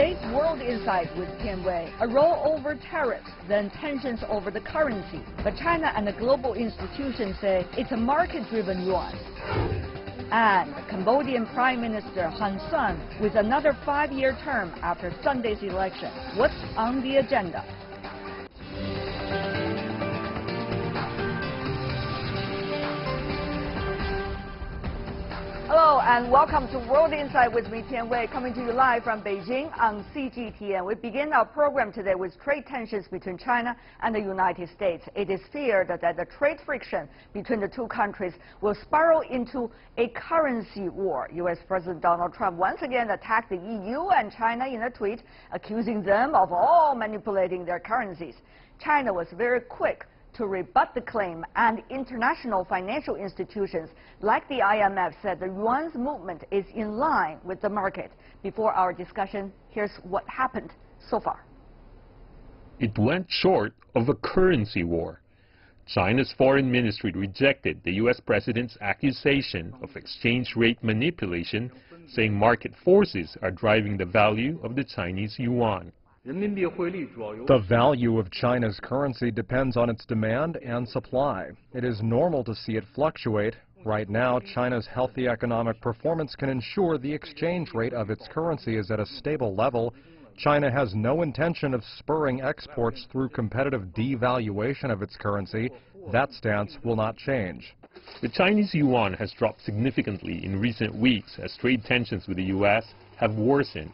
Today's World Insight with Tian Wei. A roll over tariffs, then tensions over the currency. But China and the global institutions say it's a market-driven yuan. And Cambodian Prime Minister Hun Sen with another 5-year term after Sunday's election. What's on the agenda? Hello and welcome to World Insight with me, Tian Wei, coming to you live from Beijing on CGTN. We begin our program today with trade tensions between China and the United States. It is feared that the trade friction between the two countries will spiral into a currency war. U.S. President Donald Trump once again attacked the EU and China in a tweet, accusing them of all manipulating their currencies. China was very quick to rebut the claim, and international financial institutions like the IMF said the yuan's movement is in line with the market. Before our discussion, here's what happened so far. It went short of a currency war. China's foreign ministry rejected the U.S. president's accusation of exchange rate manipulation, saying market forces are driving the value of the Chinese yuan. The value of China's currency depends on its demand and supply. It is normal to see it fluctuate. Right now, China's healthy economic performance can ensure the exchange rate of its currency is at a stable level. China has no intention of spurring exports through competitive devaluation of its currency. That stance will not change. The Chinese yuan has dropped significantly in recent weeks as trade tensions with the U.S. have worsened.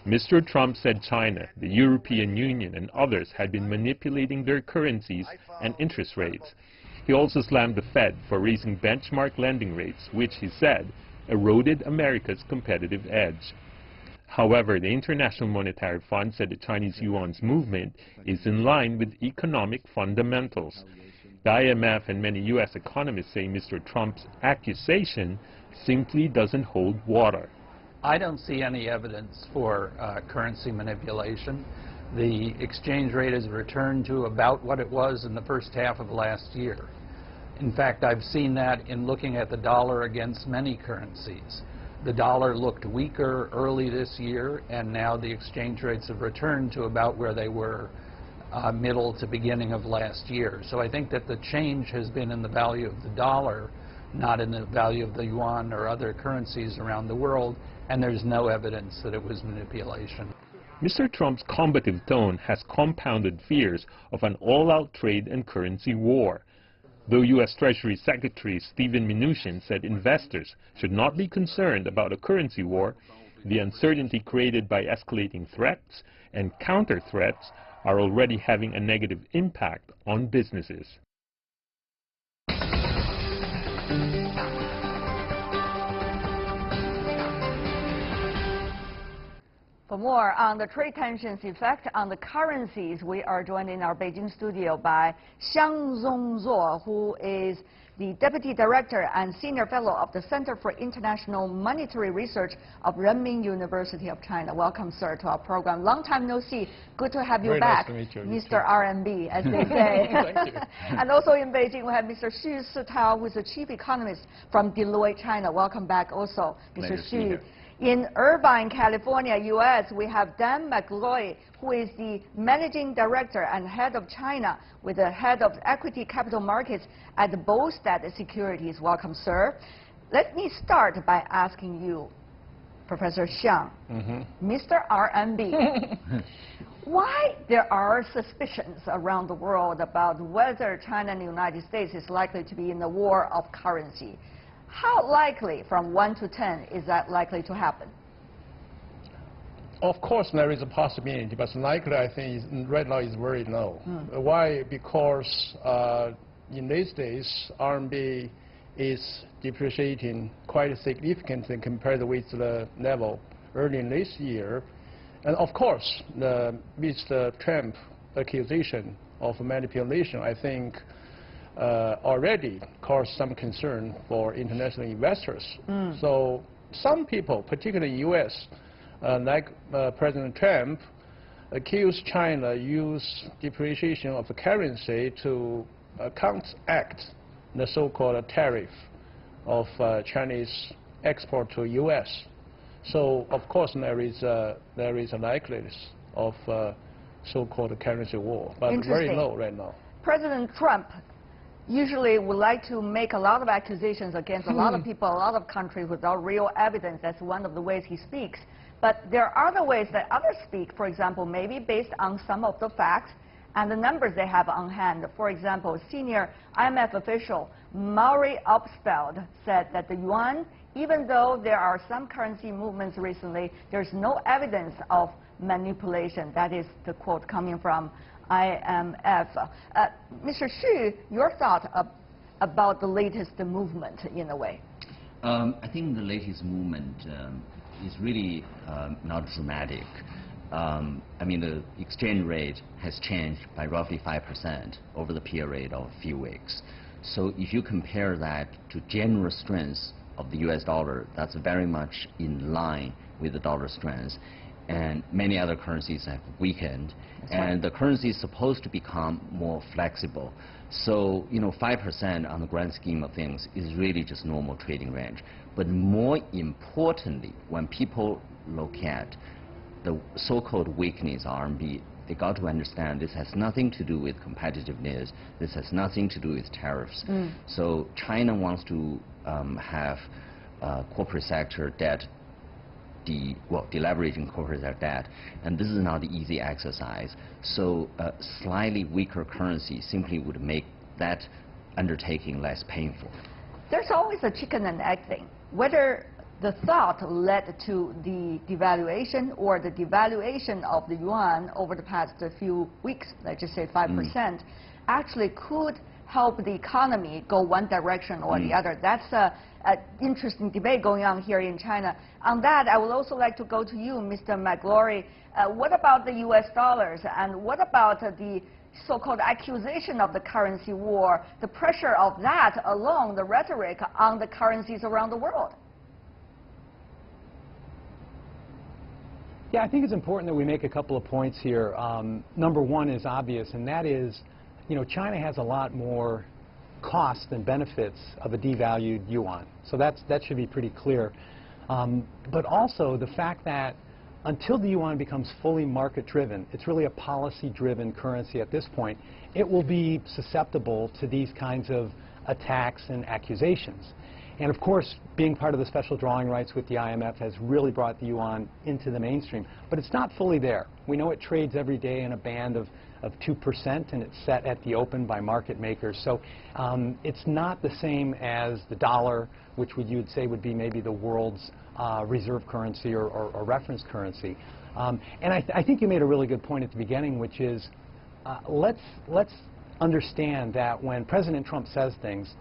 Mr. Trump said China, the European Union and others had been manipulating their currencies and interest rates. He also slammed the Fed for raising benchmark lending rates, which, he said, eroded America's competitive edge. However, the International Monetary Fund said the Chinese yuan's movement is in line with economic fundamentals. The IMF and many U.S. economists say Mr. Trump's accusation simply doesn't hold water. I don't see any evidence for currency manipulation. The exchange rate has returned to about what it was in the first half of last year. In fact, I've seen that in looking at the dollar against many currencies. The dollar looked weaker early this year, and now the exchange rates have returned to about where they were middle to beginning of last year. So I think that the change has been in the value of the dollar, not in the value of the yuan or other currencies around the world, and there's no evidence that it was manipulation. Mr. Trump's combative tone has compounded fears of an all-out trade and currency war. Though U.S. Treasury Secretary Steven Mnuchin said investors should not be concerned about a currency war, the uncertainty created by escalating threats and counter-threats are already having a negative impact on businesses. For more on the trade tensions effect on the currencies, we are joined in our Beijing studio by Xiang Zongzuo, who is the Deputy Director and Senior Fellow of the Center for International Monetary Research of Renmin University of China. Welcome, sir, to our program. Long time no see. Good to have you Very back, nice to meet you. Mr. RMB, as they say. Thank you. And also in Beijing, we have Mr. Xu Sitao, who is the Chief Economist from Deloitte, China. Welcome back also, Mr. Xu. In Irvine, California, U.S., we have Dan McLoy, who is the Managing Director and Head of China with the Head of Equity Capital Markets at Bostad Securities. Welcome, sir. Let me start by asking you, Professor Xiang, Mr. RMB, why there are suspicions around the world about whether China and the United States is likely to be in a war of currency? How likely, from 1 to 10, is that likely to happen? Of course, there is a possibility, but likely, I think, right now is very low. Why? Because in these days, RMB is depreciating quite significantly compared with the level early in this year. And of course, Mr. Trump accusation of manipulation, I think, already caused some concern for international investors. So some people, particularly in U.S., like President Trump, accused China use depreciation of the currency to counteract the so-called tariff of Chinese export to U.S. So of course there is a likelihood of so-called currency war, but very low right now. President Trump usually would like to make a lot of accusations against a lot of people, a lot of countries without real evidence. That's one of the ways he speaks. But there are other ways that others speak, for example, maybe based on some of the facts and the numbers they have on hand. For example, senior IMF official Maury Opsfeld said that the yuan, even though there are some currency movements recently, there's no evidence of manipulation. That is the quote coming from IMF. Mr. Xu, your thought about the latest movement in a way? I think the latest movement is really not dramatic. I mean, the exchange rate has changed by roughly 5% over the period of a few weeks. So if you compare that to general strength of the US dollar, that's very much in line with the dollar strength. And many other currencies have weakened. And the currency is supposed to become more flexible. So, 5% on the grand scheme of things is really just normal trading range. But more importantly, when people look at the so-called weakness RMB, they got to understand this has nothing to do with competitiveness. This has nothing to do with tariffs. So China wants to have corporate sector debt, deleveraging corporate sector debt, and this is not an easy exercise. So a slightly weaker currency simply would make that undertaking less painful. There's always a chicken and egg thing. Whether the thought led to the devaluation or the devaluation of the yuan over the past few weeks, let's just say 5%, actually could help the economy go one direction or the other. That's an interesting debate going on here in China. On that, I would also like to go to you, Mr. McGlory. What about the US dollars, and what about the so-called accusation of the currency war, the pressure of that alone, the rhetoric on the currencies around the world? Yeah, I think it's important that we make a couple of points here. Number one is obvious, and that is, China has a lot more costs than benefits of a devalued yuan. So that should be pretty clear. But also the fact that until the yuan becomes fully market-driven, it's really a policy-driven currency at this point, it will be susceptible to these kinds of attacks and accusations. And of course, being part of the special drawing rights with the IMF has really brought the yuan into the mainstream. But it's not fully there. We know it trades every day in a band of 2%, and it's set at the open by market makers. So it's not the same as the dollar, which you'd say would be maybe the world's reserve currency or reference currency. And I think you made a really good point at the beginning, which is let's understand that when President Trump says things,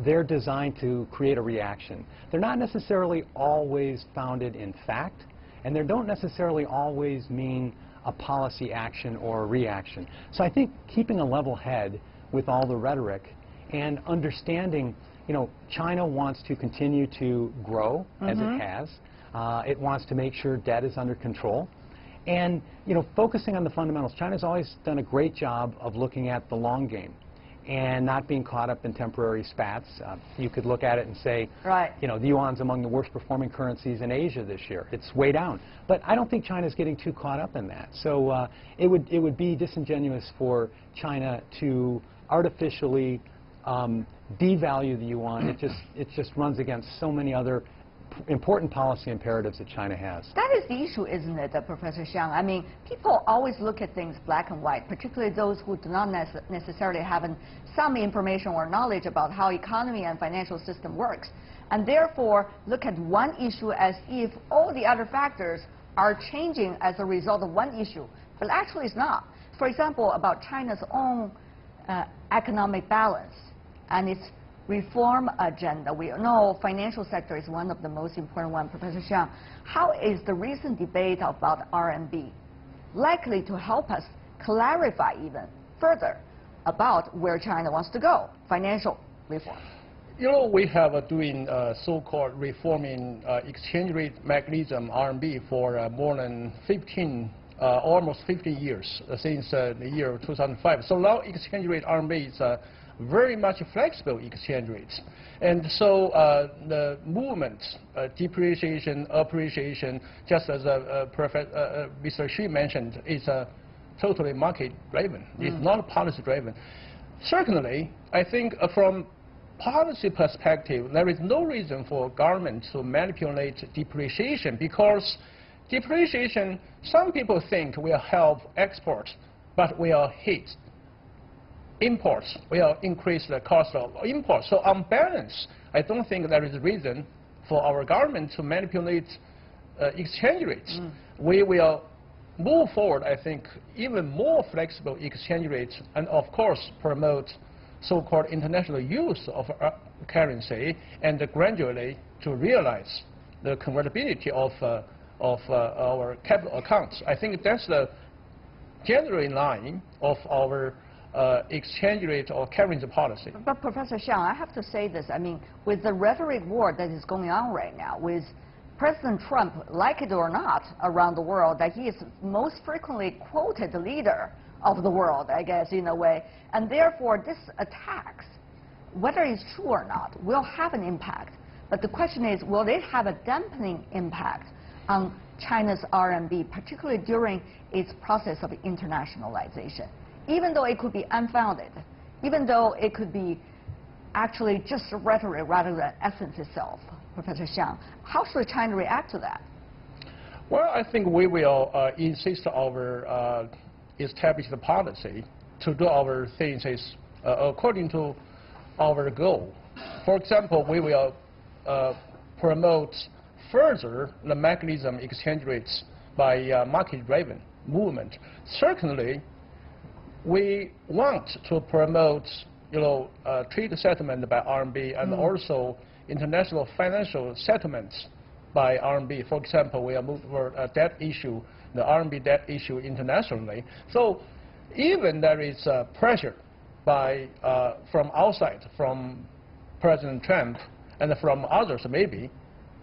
they're designed to create a reaction. They're not necessarily always founded in fact, and they don't necessarily always mean a policy action or a reaction. So I think keeping a level head with all the rhetoric and understanding, China wants to continue to grow as it has. It wants to make sure debt is under control. And, focusing on the fundamentals. China's always done a great job of looking at the long game and not being caught up in temporary spats. You could look at it and say, the yuan's among the worst performing currencies in Asia this year. It's way down. But I don't think China's getting too caught up in that. So it would be disingenuous for China to artificially devalue the yuan. It just runs against so many other important policy imperatives that China has. That is the issue, isn't it, Professor Xiang? I mean, people always look at things black and white, particularly those who do not necessarily have some information or knowledge about how economy and financial system works, and therefore look at one issue as if all the other factors are changing as a result of one issue, but actually it's not. For example, about China's own economic balance and its reform agenda. We know financial sector is one of the most important ones. Professor Xiang, how is the recent debate about RMB likely to help us clarify even further about where China wants to go, financial reform? We have doing so-called reforming exchange rate mechanism, RMB, for more than almost 50 years, since the year 2005. So now exchange rate RMB is very much flexible exchange rates. And so the movement, depreciation, appreciation, just as Mr. Xu mentioned, is totally market-driven. It's not policy-driven. Certainly, I think from policy perspective, there is no reason for government to manipulate depreciation, because depreciation, some people think will help export, but will hit imports, will increase the cost of imports. So on balance, I don't think there is a reason for our government to manipulate exchange rates. We will move forward, I think, even more flexible exchange rates, and of course promote so-called international use of currency, and gradually to realize the convertibility of our capital accounts. I think that's the general line of our exchange rate or currency policy. But Professor Xiang, I have to say this. I mean, with the rhetoric war that is going on right now, with President Trump, like it or not, around the world, that he is most frequently quoted leader of the world, I guess, in a way. And therefore, this attacks, whether it's true or not, will have an impact. But the question is, will it have a dampening impact on China's RMB, particularly during its process of internationalization? Even though it could be unfounded, even though it could be actually just rhetoric rather than essence itself. Professor Xiang, how should China react to that? Well, I think we will insist our established policy to do our things according to our goal. For example, we will promote further the mechanism exchange rates by market-driven movement. Certainly, we want to promote, trade settlement by RMB and also international financial settlements by RMB. For example, we are moving for a debt issue, the RMB debt issue internationally. So even there is pressure by from outside, from President Trump and from others maybe,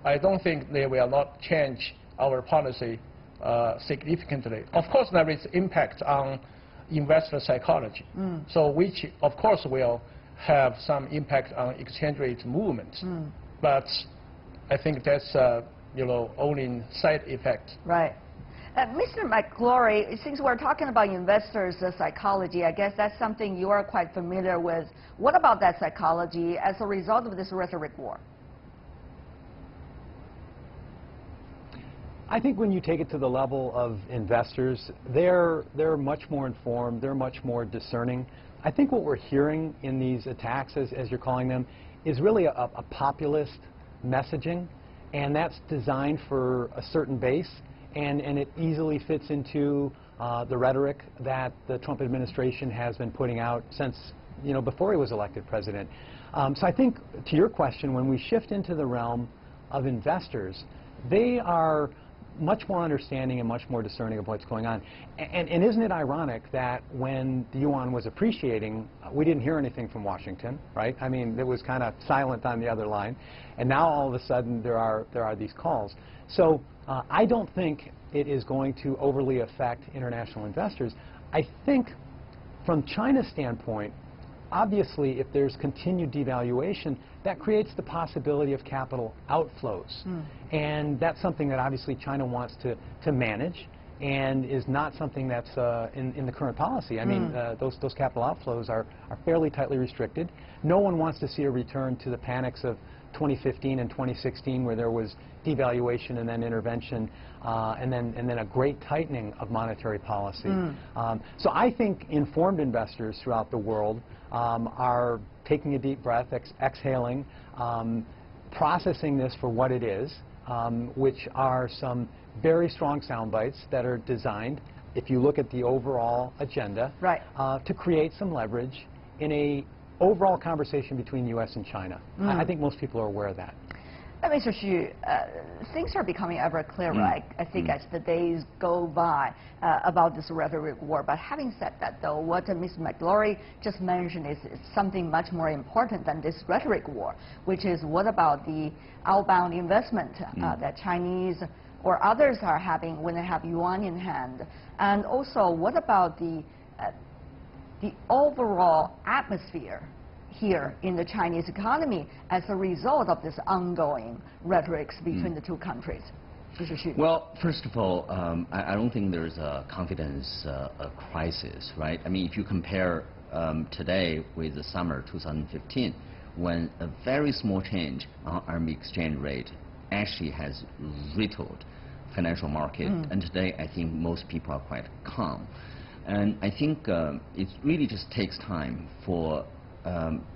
I don't think they will not change our policy significantly. Of course, there is impact on investor psychology, so which of course will have some impact on exchange rate movement. But I think that's only side effect. Right. Mr. McGlory, since we're talking about investors' psychology, I guess that's something you are quite familiar with. What about that psychology as a result of this rhetoric war? I think when you take it to the level of investors, they're much more informed, they're much more discerning. I think what we're hearing in these attacks, as you're calling them, is really a populist messaging, and that's designed for a certain base, and it easily fits into the rhetoric that the Trump administration has been putting out since before he was elected president. So I think, to your question, when we shift into the realm of investors, they are much more understanding and much more discerning of what's going on. And isn't it ironic that when the yuan was appreciating, we didn't hear anything from Washington, right? I mean, it was kind of silent on the other line. And now all of a sudden there are these calls. So I don't think it is going to overly affect international investors. I think from China's standpoint, obviously, if there's continued devaluation, that creates the possibility of capital outflows. And that's something that obviously China wants to manage, and is not something that's in the current policy. I mean, those capital outflows are fairly tightly restricted. No one wants to see a return to the panics of 2015 and 2016, where there was devaluation and then intervention, and then a great tightening of monetary policy. So I think informed investors throughout the world are taking a deep breath, exhaling, processing this for what it is, which are some very strong sound bites that are designed, if you look at the overall agenda, to create some leverage in a overall conversation between U.S. and China. I think most people are aware of that. Mr. Xu, things are becoming ever clearer, I think, as the days go by about this rhetoric war. But having said that, though, what Ms. McGlory just mentioned is something much more important than this rhetoric war, which is what about the outbound investment that Chinese or others are having when they have yuan in hand? And also, what about the overall atmosphere here in the Chinese economy as a result of this ongoing rhetorics between the two countries? Mr. Xu. Well, first of all, I don't think there's a confidence crisis, right? I mean, if you compare today with the summer 2015, when a very small change on RMB exchange rate actually has riddled financial market, and today I think most people are quite calm. And I think it really just takes time for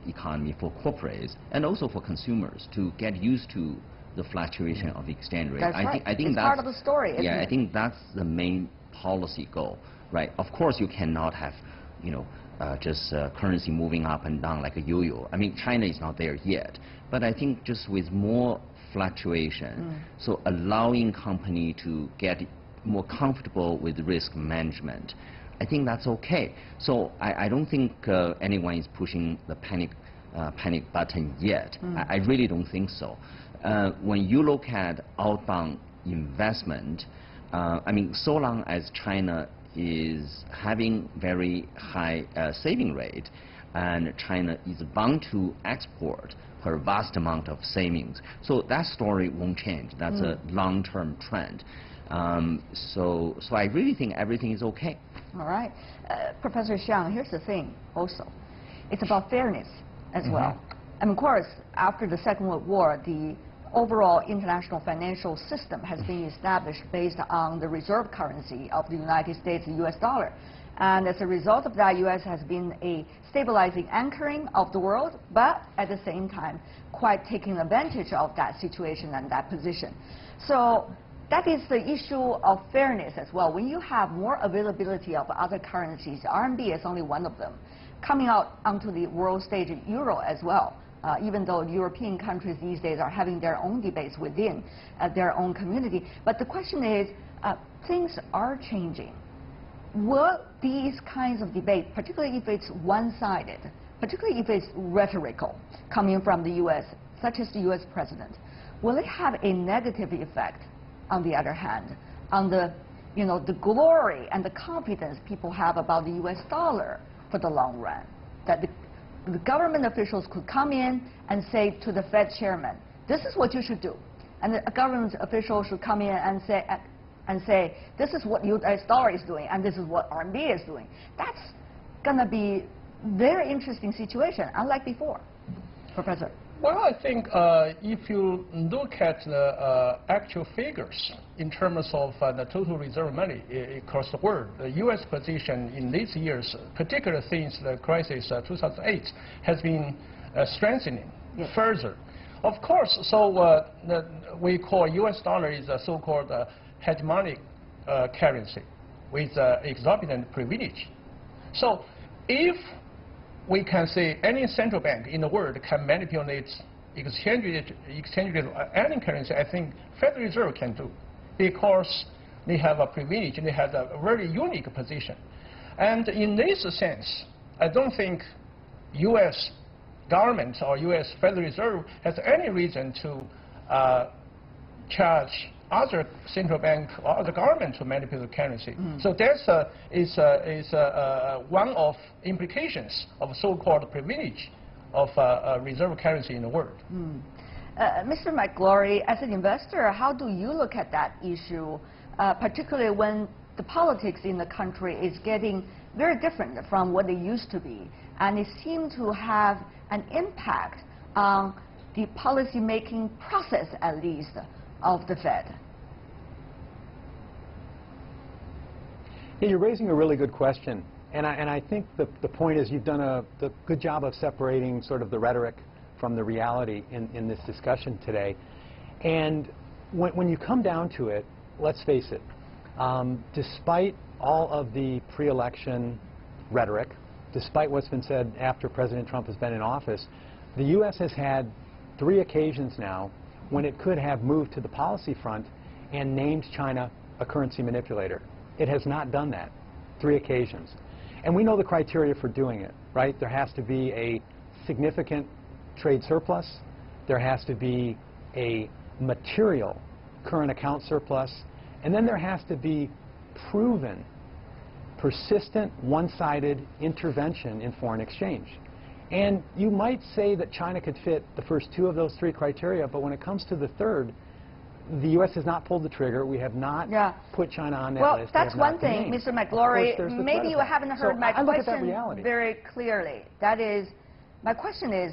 economy, for corporates, and also for consumers to get used to the fluctuation of the exchange rate. That's right. I think it's that's part of the story, isn't yeah, it? I think that's the main policy goal, right? Of course, you cannot have, you know, just currency moving up and down like a yo-yo. I mean, China is not there yet, but I think just with more fluctuation, so allowing company to get more comfortable with risk management, I think that's okay. So I don't think anyone is pushing the panic button yet. I really don't think so. When you look at outbound investment, I mean, so long as China is having very high saving rate, and China is bound to export her vast amount of savings. So that story won't change. That's a long-term trend. So I really think everything is okay. All right. Professor Xiang, here's the thing also. It's about fairness as well. And of course, after the Second World War, the overall international financial system has been established based on the reserve currency of the United States, the US dollar. And as a result of that, US has been a stabilizing anchoring of the world, but at the same time, quite taking advantage of that situation and that position. So that is the issue of fairness as well. When you have more availability of other currencies, RMB is only one of them, coming out onto the world stage, euro as well. Even though European countries these days are having their own debates within their own community. But the question is, things are changing. Will these kinds of debate, particularly if it's one-sided, particularly if it's rhetorical, coming from the U.S., such as the U.S. president, will it have a negative effect, on the other hand, on the, you know, the glory and the confidence people have about the U.S. dollar for the long run? That the government officials could come in and say to the Fed chairman, this is what you should do. And the government official should come in and say, this is what US dollar is doing, and this is what RMB is doing. That's going to be a very interesting situation, unlike before. Professor. Well, I think if you look at the actual figures in terms of the total reserve money across the world, the U.S. position in these years, particularly since the crisis 2008, has been strengthening further. Of course, so we call U.S. dollar is a so-called hegemonic currency with exorbitant privilege. So if we can say any central bank in the world can manipulate exchange rate of any currency, I think Federal Reserve can do, because they have a privilege, they have a very unique position. And in this sense, I don't think U.S. government or U.S. Federal Reserve has any reason to charge other central bank or other government to manipulate the currency. So that's one of implications of so-called privilege of reserve currency in the world. Mr. McGlory, as an investor, how do you look at that issue, particularly when the politics in the country is getting very different from what they used to be, and it seems to have an impact on the policy-making process, at least, of the Fed? Yeah, you're raising a really good question. And I think the point is you've done a good job of separating sort of the rhetoric from the reality in this discussion today. And when you come down to it, let's face it, despite all of the pre-election rhetoric, despite what's been said after President Trump has been in office, the U.S. has had 3 occasions now when it could have moved to the policy front and named China a currency manipulator. It has not done that. 3 occasions. And we know the criteria for doing it, right? There has to be a significant trade surplus. There has to be a material current account surplus. And then there has to be proven, persistent, one-sided intervention in foreign exchange. And you might say that China could fit the first two of those three criteria, but when it comes to the third, the U.S. has not pulled the trigger. We have not put China on that list. Well, that's one thing, Mr. McGlory. Maybe you haven't heard my question very clearly. That is, my question is,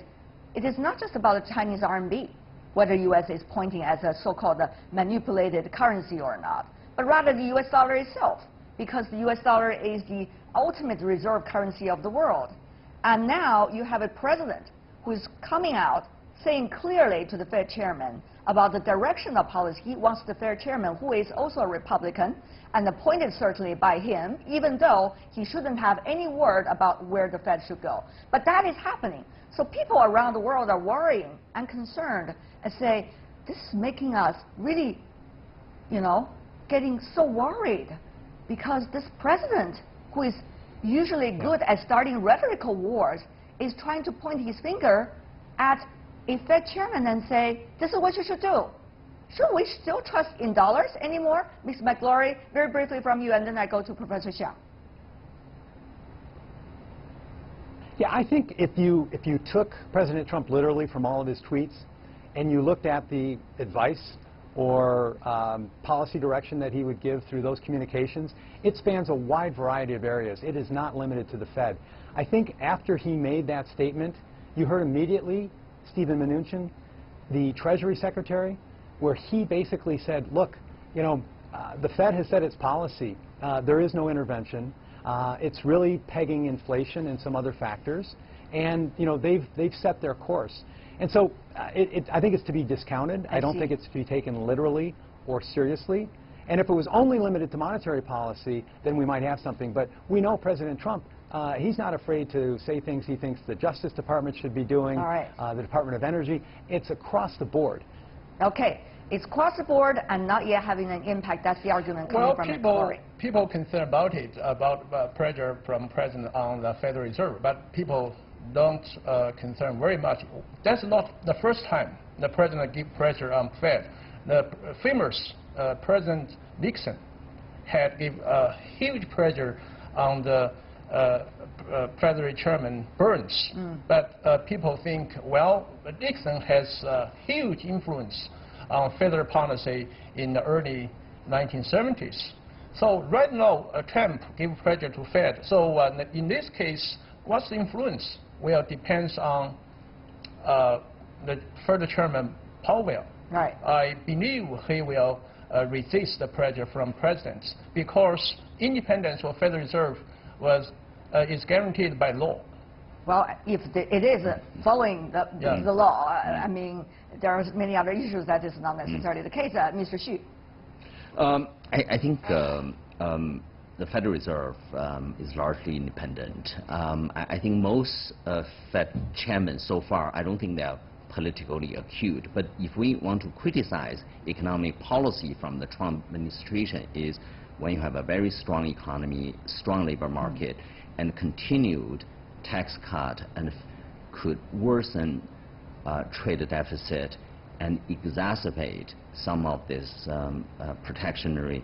it is not just about the Chinese RMB, whether U.S. is pointing as a so-called manipulated currency or not, but rather the U.S. dollar itself, because the U.S. dollar is the ultimate reserve currency of the world. And now you have a president who is coming out saying clearly to the Fed chairman about the direction of policy. He wants the Fed chairman, who is also a Republican, and appointed certainly by him, even though he shouldn't have any word about where the Fed should go. But that is happening. So people around the world are worrying and concerned and say, this is making us really, you know, getting so worried because this president, who is usually good at starting rhetorical wars, is trying to point his finger at a Fed chairman and say, this is what you should do. Should we still trust in dollars anymore? Ms. McGlory, very briefly from you, and then I go to Professor Xiang. Yeah, I think if you took President Trump literally from all of his tweets and you looked at the advice or policy direction that he would give through those communications, it spans a wide variety of areas. It is not limited to the Fed. I think after he made that statement, you heard immediately Steven Mnuchin, the Treasury Secretary, where he basically said, look, you know, the Fed has said its policy. There is no intervention. It's really pegging inflation and some other factors. And, you know, they've set their course. And so I think it's to be discounted. I don't think it's to be taken literally or seriously. And if it was only limited to monetary policy, then we might have something. But we know President Trump, he's not afraid to say things he thinks the Justice Department should be doing, the Department of Energy. It's across the board. Okay. It's across the board and not yet having an impact. That's the argument coming from McGlory. People concerned about it, about pressure from President on the Federal Reserve, but people don't concern very much. That's not the first time the President give pressure on Fed. The famous President Nixon had give huge pressure on the Treasury Chairman Burns. But people think, well, Nixon has huge influence on federal policy in the early 1970s. So right now, Trump gave pressure to Fed. So in this case, what's the influence? Well, it depends on the Federal Chairman Powell. I believe he will resist the pressure from presidents because independence of Federal Reserve is guaranteed by law. Well, if it is following the law, I mean, there are many other issues that is not necessarily the case. Mr. Xu. I think the Federal Reserve is largely independent. I think most Fed chairmen so far, I don't think they are politically acute. But if we want to criticize economic policy from the Trump administration, is when you have a very strong economy, strong labor market, and continued tax cut and could worsen trade deficit and exacerbate some of this protectionary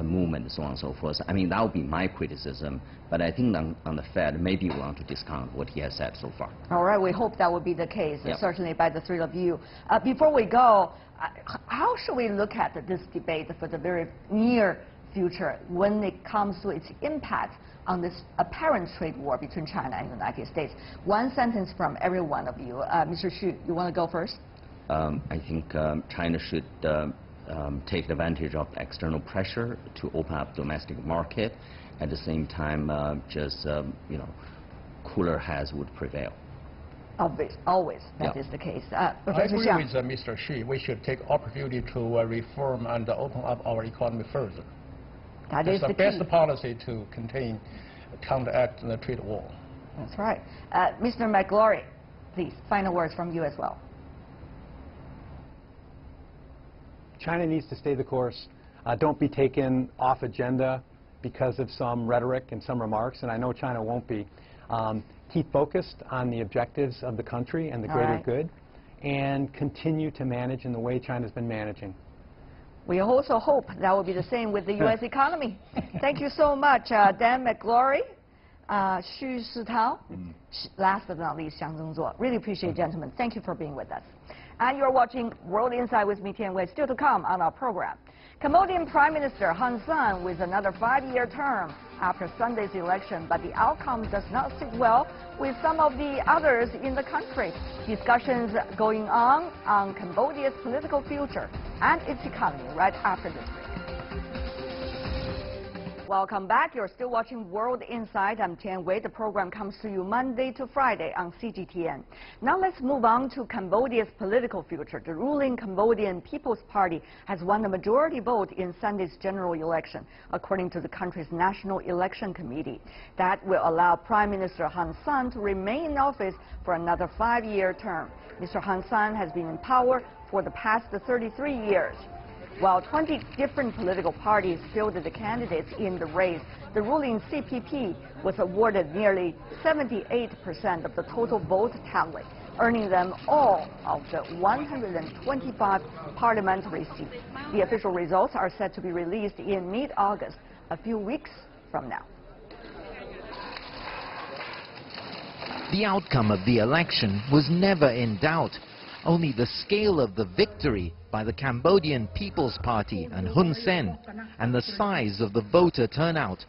movement, so on and so forth. I mean, that would be my criticism. But I think on the Fed, maybe we want to discount what he has said so far. All right, we hope that would be the case, certainly by the three of you. Before we go, how should we look at this debate for the very near future when it comes to its impact on this apparent trade war between China and the United States? One sentence from every one of you. Mr. Xu, you want to go first? I think China should take advantage of external pressure to open up domestic market. At the same time, you know, cooler heads would prevail. Always that is the case. I agree with Mr. Xu. We should take opportunity to reform and open up our economy further. That is the best policy to counteract the trade war. That's right. Mr. McGlory, please, final words from you as well. China needs to stay the course. Don't be taken off agenda because of some rhetoric and some remarks, and I know China won't be. Keep focused on the objectives of the country and the greater good, and continue to manage in the way China's been managing. We also hope that will be the same with the U.S. economy. Thank you so much, Dan McGlory, Xu Sitao, last but not least, Xiang Zhengzuo. Really appreciate, gentlemen. Thank you for being with us. And you're watching World Insight with me, Tian Wei. Still to come on our program. Cambodian Prime Minister Hun Sen with another 5-year term after Sunday's election, but the outcome does not sit well with some of the others in the country. Discussions going on Cambodia's political future and its economy right after this break. Welcome back. You're still watching World Insight. I'm Tian Wei. The program comes to you Monday to Friday on CGTN. Now let's move on to Cambodia's political future. The ruling Cambodian People's Party has won the majority vote in Sunday's general election, according to the country's National Election Committee. That will allow Prime Minister Hun Sen to remain in office for another 5-year term. Mr. Hun Sen has been in power for the past 33 years. While 20 different political parties fielded the candidates in the race, the ruling CPP was awarded nearly 78% of the total vote tally, earning them all of the 125 parliamentary seats. The official results are set to be released in mid-August, a few weeks from now. The outcome of the election was never in doubt. Only the scale of the victory by the Cambodian People's Party and Hun Sen and the size of the voter turnout.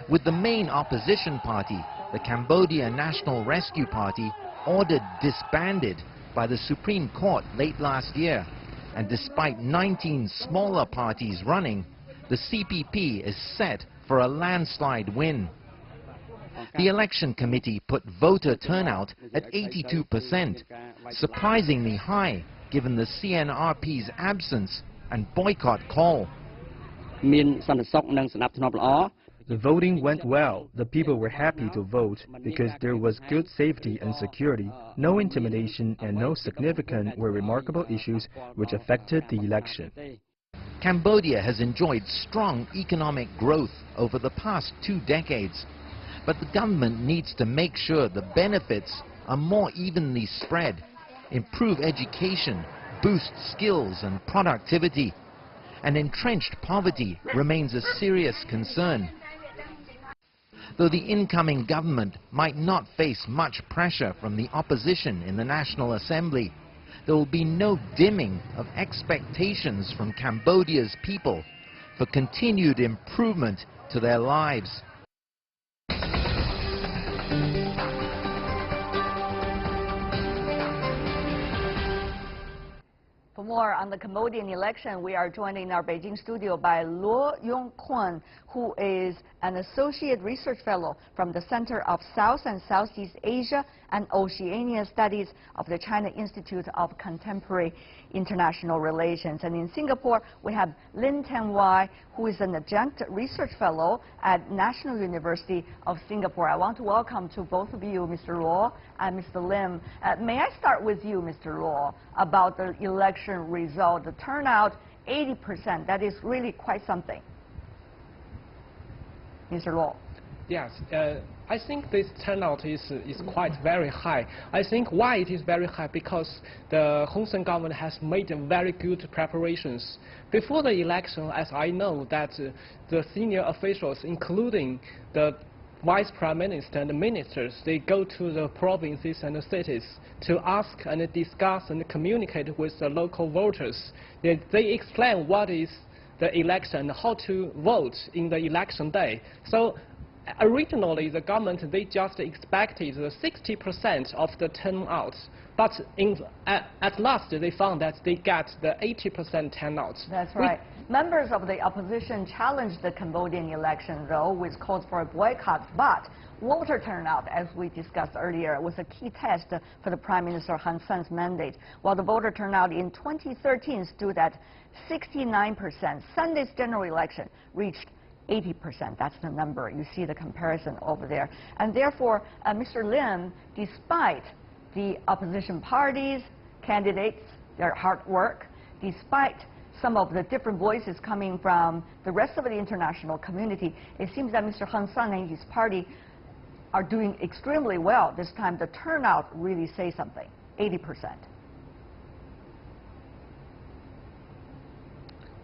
With the main opposition party, the Cambodia National Rescue Party, ordered disbanded by the Supreme Court late last year, and despite 19 smaller parties running, the CPP is set for a landslide win. The election committee put voter turnout at 82%, surprisingly high given the CNRP's absence and boycott call. The voting went well. The people were happy to vote because there was good safety and security, no intimidation and no significant or remarkable issues which affected the election. Cambodia has enjoyed strong economic growth over the past 2 decades. But the government needs to make sure the benefits are more evenly spread, improve education, boost skills and productivity, and entrenched poverty remains a serious concern. Though the incoming government might not face much pressure from the opposition in the National Assembly, there will be no dimming of expectations from Cambodia's people for continued improvement to their lives. For more on the Cambodian election, we are joined in our Beijing studio by Luo Yongkun, who is an Associate Research Fellow from the Center of South and Southeast Asia and Oceania Studies of the China Institute of Contemporary International Relations. And in Singapore, we have Lin Tan-Wai, who is an Adjunct Research Fellow at National University of Singapore. I want to welcome to both of you, Mr. Luo and Mr. Lim. May I start with you, Mr. Luo, about the election result, the turnout, 80%. That is really quite something. Mr. Luo. Yes, I think this turnout is quite very high. I think why it is very high because the Hun Sen government has made very good preparations. Before the election, as I know, that the senior officials, including the Vice Prime Minister and the ministers, they go to the provinces and the cities to ask and discuss and communicate with the local voters. They explain what is the election, how to vote in the election day. So originally, the government, they just expected 60% of the turnout. But at last, they found that they got the 80% turnout. That's right. Members of the opposition challenged the Cambodian election, though, with calls for a boycott. But voter turnout, as we discussed earlier, was a key test for the Prime Minister Hun Sen's mandate. While the voter turnout in 2013 stood at 69%, Sunday's general election reached 80%. That's the number. You see the comparison over there. And therefore, Mr. Lim, despite the opposition parties, candidates, their hard work, despite some of the different voices coming from the rest of the international community, it seems that Mr. Hun Sen and his party are doing extremely well. This time the turnout really says something, 80%.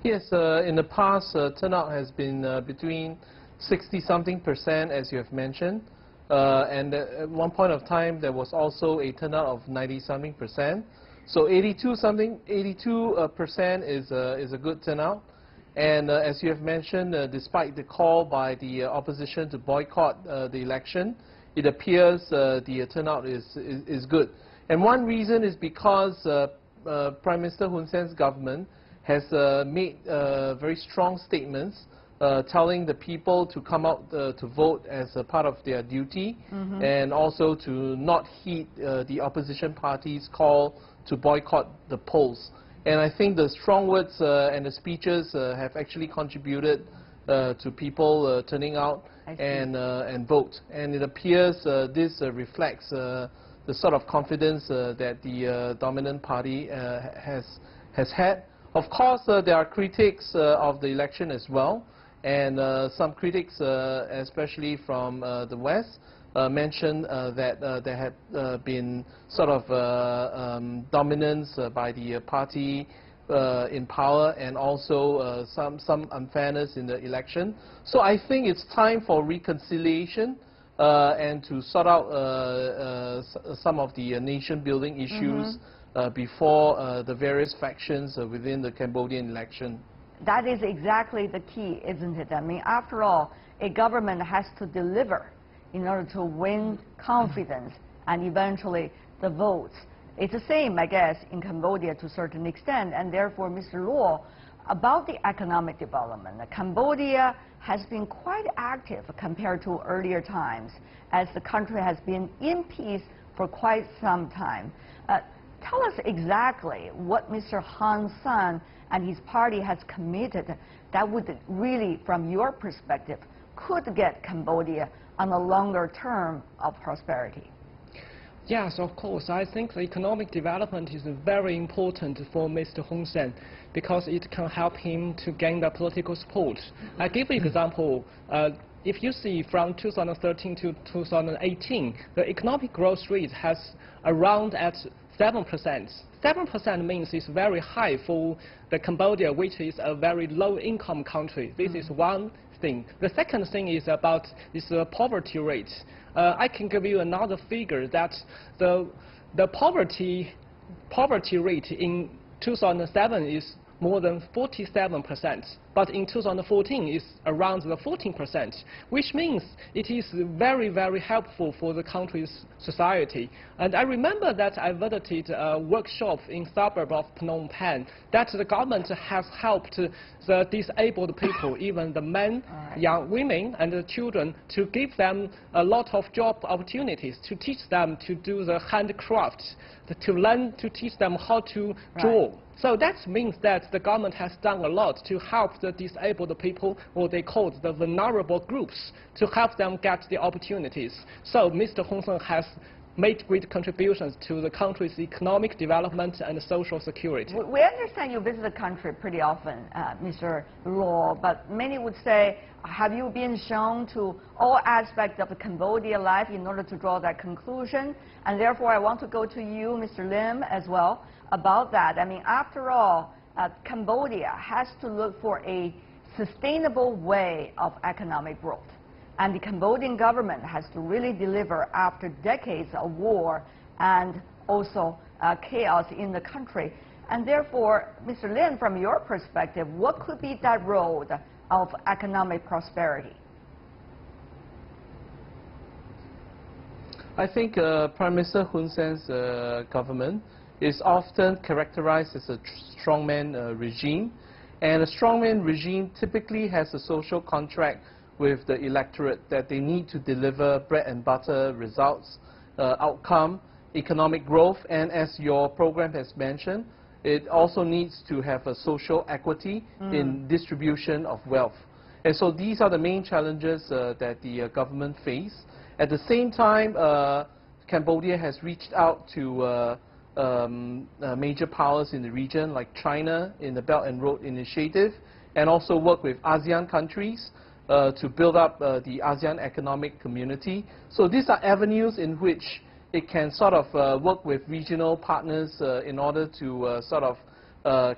Yes, in the past, turnout has been between 60-something%, as you have mentioned. And at one point of time, there was also a turnout of 90-something%. So 82% is a good turnout. And as you have mentioned, despite the call by the opposition to boycott the election, it appears the turnout is good. And one reason is because Prime Minister Hun Sen's government has made very strong statements telling the people to come out to vote as a part of their duty, and also to not heed the opposition party's call to boycott the polls. And I think the strong words and the speeches have actually contributed to people turning out and vote. And it appears this reflects the sort of confidence that the dominant party has had. Of course, there are critics of the election as well. And some critics, especially from the West, mentioned that there had been sort of dominance by the party in power, and also some unfairness in the election. So I think it's time for reconciliation and to sort out some of the nation-building issues before the various factions within the Cambodian election. That is exactly the key, isn't it? I mean, after all, a government has to deliver in order to win confidence and eventually the votes. It's the same, I guess, in Cambodia to a certain extent, and therefore, Mr. Luo, about the economic development, Cambodia has been quite active compared to earlier times, as the country has been in peace for quite some time. Tell us exactly what Mr. Han Sen and his party has committed that would really, from your perspective, could get Cambodia on a longer term of prosperity. Yes, of course. I think the economic development is very important for Mr. Hun Sen because it can help him to gain the political support. I give an example. If you see from 2013 to 2018, the economic growth rate has around at 7%. 7% means it's very high for the Cambodia, which is a very low-income country. This is one thing. The second thing is about this poverty rate. I can give you another figure that the poverty rate in 2007 is more than 47%, but in 2014 is around the 14%, which means it is very, very helpful for the country's society. And I remember that I visited a workshop in suburb of Phnom Penh that the government has helped the disabled people, even the men, young women, and the children, to give them a lot of job opportunities, to teach them to do the handcraft, to teach them how to draw. So that means that the government has done a lot to help the disabled people, or they call the vulnerable groups, to help them get the opportunities. So Mr. Hun Sen has made great contributions to the country's economic development and social security. We understand you visit the country pretty often, Mr. Luo, but many would say, have you been shown to all aspects of the Cambodia life in order to draw that conclusion? And therefore, I want to go to you, Mr. Lim, as well, about that. I mean, after all, Cambodia has to look for a sustainable way of economic growth. And the Cambodian government has to really deliver after decades of war and also chaos in the country. And therefore, Mr. Lin, from your perspective, what could be that road of economic prosperity? I think Prime Minister Hun Sen's government is often characterized as a strongman regime. And a strongman regime typically has a social contract with the electorate that they need to deliver bread and butter results, outcome, economic growth, and as your program has mentioned, it also needs to have a social equity in distribution of wealth. And so these are the main challenges that the government face. At the same time, Cambodia has reached out to major powers in the region like China in the Belt and Road Initiative, and also work with ASEAN countries to build up the ASEAN economic community. So these are avenues in which it can sort of work with regional partners in order to sort of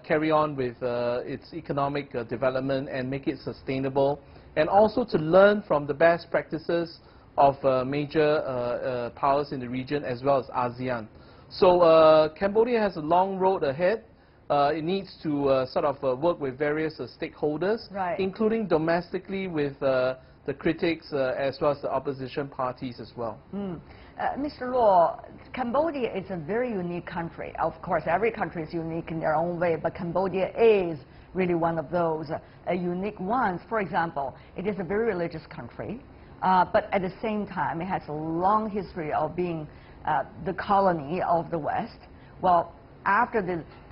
carry on with its economic development and make it sustainable and also to learn from the best practices of major powers in the region as well as ASEAN. So Cambodia has a long road ahead. It needs to sort of work with various stakeholders, right, including domestically with the critics as well as the opposition parties as well. Mr. Luo, Cambodia is a very unique country. Of course, every country is unique in their own way, but Cambodia is really one of those unique ones. For example, it is a very religious country, but at the same time, it has a long history of being the colony of the West. Well, after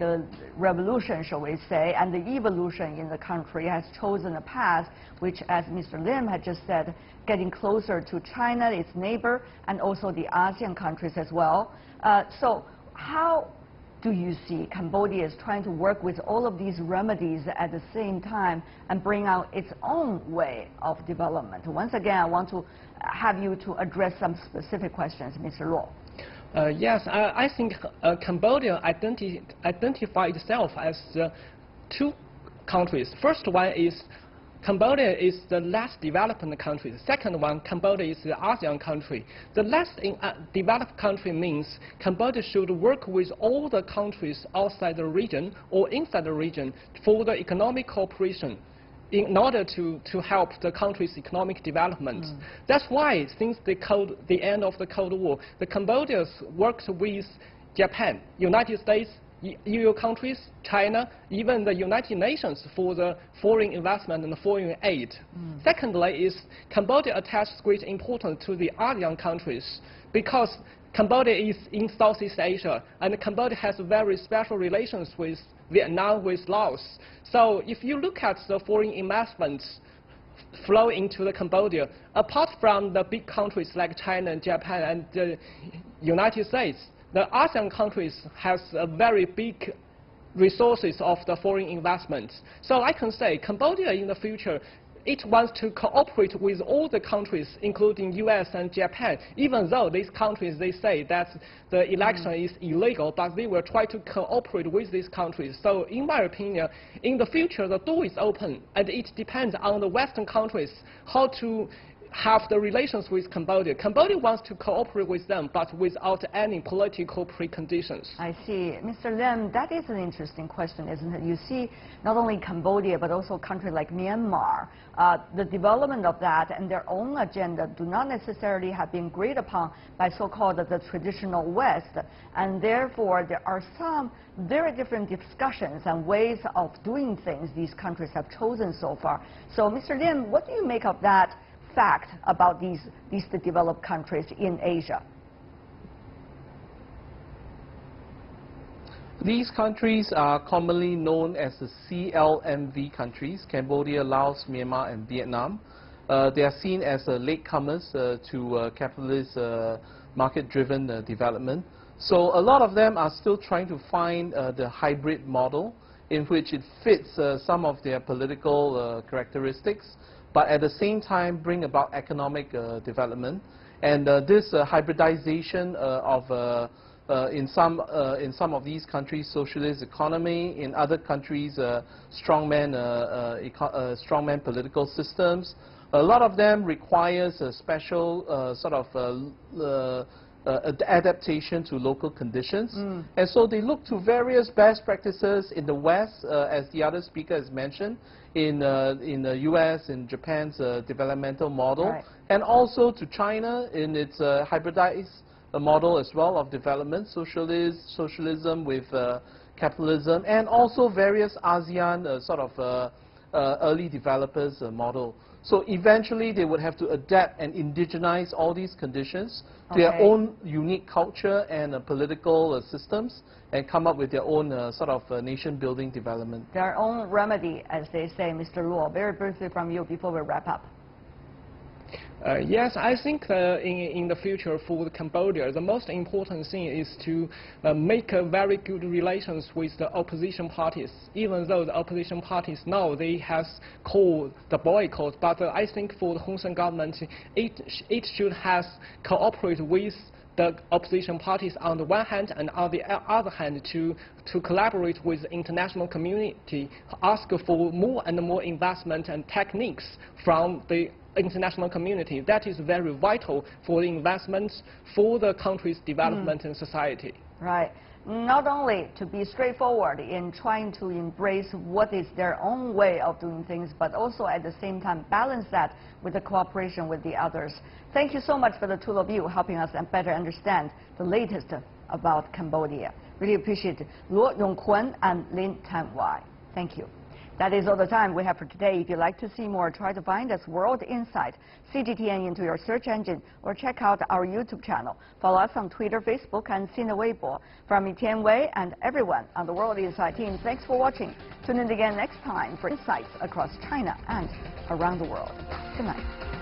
the revolution, shall we say, and the evolution in the country has chosen a path which, as Mr. Lim had just said, getting closer to China, its neighbor, and also the ASEAN countries as well. So how do you see Cambodia is trying to work with all of these remedies at the same time and bring out its own way of development? Once again, I want to have you to address some specific questions, Mr. Luo. Yes, I think Cambodia identified itself as two countries. First one is Cambodia is the less developed country. The second one, Cambodia is the ASEAN country. The less developed country means Cambodia should work with all the countries outside the region or inside the region for the economic cooperation in order to help the country's economic development. That's why, since the end of the Cold War, the Cambodia worked with Japan, United States, EU countries, China, even the United Nations for the foreign investment and foreign aid. Secondly, is Cambodia attaches great importance to the ASEAN countries because Cambodia is in Southeast Asia, and Cambodia has very special relations with Vietnam, with Laos. So if you look at the foreign investments flow into the Cambodia, apart from the big countries like China and Japan and the United States, the ASEAN countries has a very big resources of the foreign investments. So I can say Cambodia in the future, it wants to cooperate with all the countries, including US and Japan, even though these countries, they say that the election is illegal, but they will try to cooperate with these countries. So in my opinion, in the future, the door is open, and it depends on the Western countries how to have the relations with Cambodia. Cambodia wants to cooperate with them, but without any political preconditions. I see. Mr. Lim, that is an interesting question, isn't it? You see, not only Cambodia, but also countries like Myanmar, the development of that and their own agenda do not necessarily have been agreed upon by so-called the traditional West, and therefore there are some very different discussions and ways of doing things these countries have chosen so far. So, Mr. Lim, what do you make of that fact about these developed countries in Asia? These countries are commonly known as the CLMV countries, Cambodia, Laos, Myanmar, and Vietnam. They are seen as latecomers to capitalist market-driven development. So a lot of them are still trying to find the hybrid model in which it fits some of their political characteristics, but at the same time bring about economic development. And this hybridization of in some of these countries, socialist economy, in other countries, strongman political systems. A lot of them requires a special sort of adaptation to local conditions. And so they look to various best practices in the West, as the other speaker has mentioned, in the US, in Japan's developmental model, right, and also to China in its hybridized model as well of development, socialism with capitalism, and also various ASEAN sort of early developers model. So eventually they would have to adapt and indigenize all these conditions to their own unique culture and political systems, and come up with their own sort of nation-building development. Their own remedy, as they say. Mr. Luo, very briefly from you before we wrap up. Yes, I think in the future for Cambodia, the most important thing is to make very good relations with the opposition parties. Even though the opposition parties now they have called the boycott, but I think for the Hun Sen government, it should have cooperate with the opposition parties on the one hand, and on the other hand to collaborate with the international community, ask for more and more investment and techniques from the international community. That is very vital for the investments, for the country's development and society. Right. Not only to be straightforward in trying to embrace what is their own way of doing things, but also at the same time balance that with the cooperation with the others. Thank you so much for the two of you helping us better understand the latest about Cambodia. Really appreciate it. Luo Yongkwon and Lin Tan-Wai. Thank you. That is all the time we have for today. If you'd like to see more, try to find us World Insight, CGTN into your search engine, or check out our YouTube channel. Follow us on Twitter, Facebook, and Sina Weibo. From Tian Wei and everyone on the World Insight team, thanks for watching. Tune in again next time for insights across China and around the world. Good night.